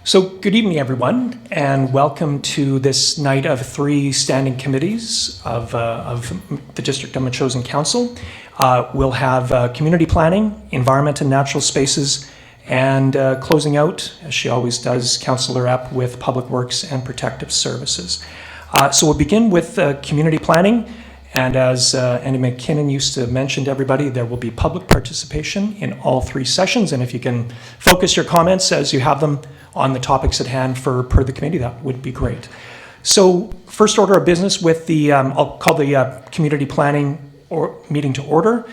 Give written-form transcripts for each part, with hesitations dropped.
So good evening, everyone, and welcome to this night of three standing committees of the District of Metchosin Council. We'll have community planning, environment and natural spaces, and closing out, as she always does, Councillor Epp with Public Works and Protective Services. So we'll begin with community planning. And as Andy McKinnon used to mention to everybody, there will be public participation in all three sessions. And if you can focus your comments as you have them on the topics at hand per the committee, that would be great. So first order of business with the, I'll call the community planning meeting to order.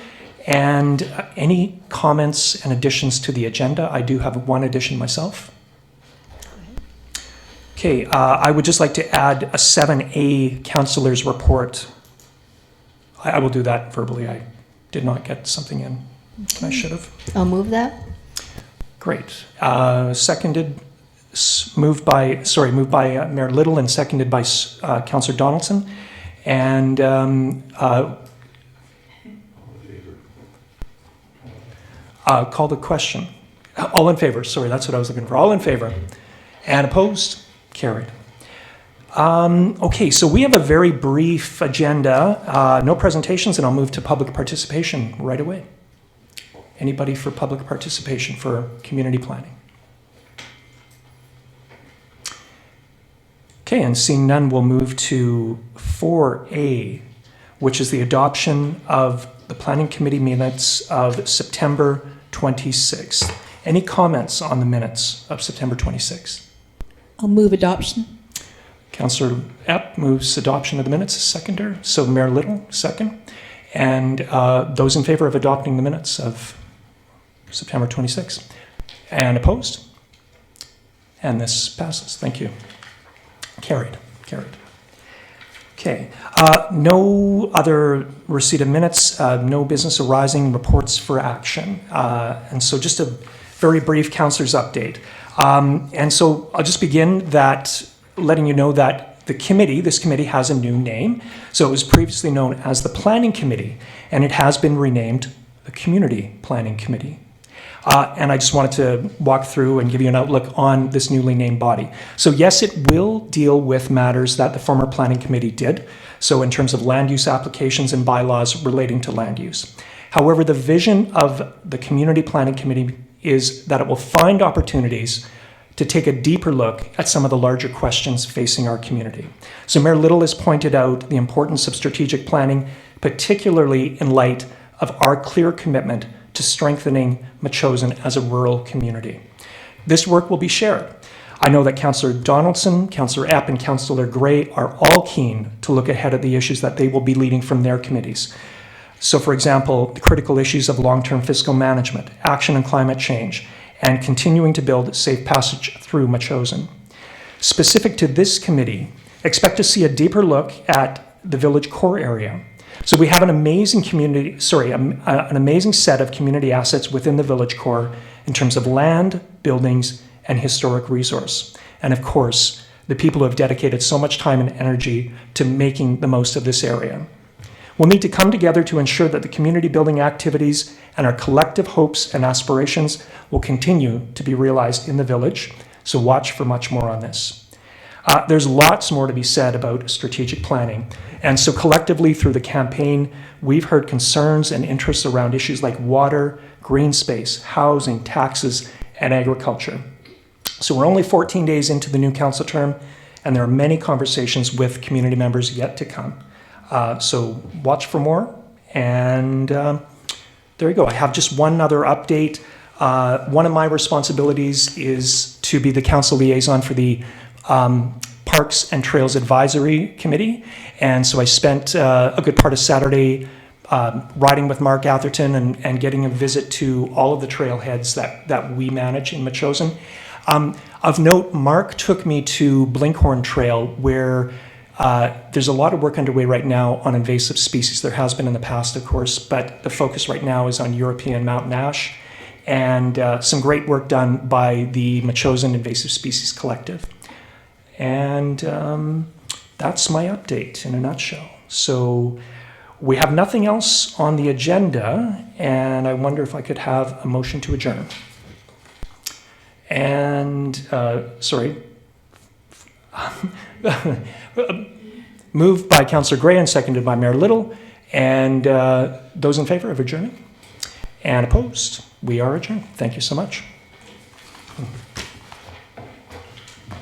And any comments and additions to the agenda? I do have one addition myself. Okay, I would just like to add a 7A councillor's report. I will do that verbally. I did not get something in. I should have. I'll move that. Great. Moved by Mayor Little and seconded by Councillor Donaldson. And call the question. All in favor. Sorry, that's what I was looking for. All in favor. And opposed? Carried. Okay, so we have a very brief agenda, no presentations, and I'll move to public participation right away. Anybody for public participation for community planning? Okay, and seeing none, we'll move to 4A, which is the adoption of the Planning Committee minutes of September 26th. Any comments on the minutes of September 26th? I'll move adoption. Councillor Epp moves adoption of the minutes, seconder. So Mayor Little, second. And those in favor of adopting the minutes of September 26th? And opposed? And this passes. Thank you. Carried. Okay. No other receipt of minutes, no business arising, reports for action. And so just a very brief councillor's update. And so I'll just begin letting you know that this committee has a new name. So it was previously known as the Planning Committee, and it has been renamed the Community Planning Committee. And I just wanted to walk through and give you an outlook on this newly named body. So yes, it will deal with matters that the former Planning Committee did. So in terms of land use applications and bylaws relating to land use. However, the vision of the Community Planning Committee is that it will find opportunities to take a deeper look at some of the larger questions facing our community. So Mayor Little has pointed out the importance of strategic planning, particularly in light of our clear commitment to strengthening Metchosin as a rural community. This work will be shared. I know that Councillor Donaldson, Councillor Epp, and Councillor Gray are all keen to look ahead at the issues that they will be leading from their committees. So for example, the critical issues of long-term fiscal management, action on climate change, and continuing to build safe passage through Metchosin. Specific to this committee, expect to see a deeper look at the village core area. So we have an amazing an amazing set of community assets within the village core in terms of land, buildings, and historic resource. And of course, the people who have dedicated so much time and energy to making the most of this area. We'll need to come together to ensure that the community building activities and our collective hopes and aspirations will continue to be realized in the village. So watch for much more on this. There's lots more to be said about strategic planning. And so collectively through the campaign, we've heard concerns and interests around issues like water, green space, housing, taxes, and agriculture. So we're only 14 days into the new council term, and there are many conversations with community members yet to come. So watch for more. And there you go. I have just one other update. One of my responsibilities is to be the council liaison for the Parks and Trails Advisory Committee. And so I spent a good part of Saturday riding with Mark Atherton and getting a visit to all of the trailheads that we manage in Metchosin. Of note, Mark took me to Blinkhorn Trail, where there's a lot of work underway right now on invasive species. There has been in the past, of course, but the focus right now is on European mountain ash, and some great work done by the Metchosin Invasive Species Collective. And that's my update in a nutshell. So we have nothing else on the agenda, and I wonder if I could have a motion to adjourn. And, moved by Councillor Gray and seconded by Mayor Little. And those in favor of adjourning? And opposed? We are adjourned. Thank you so much.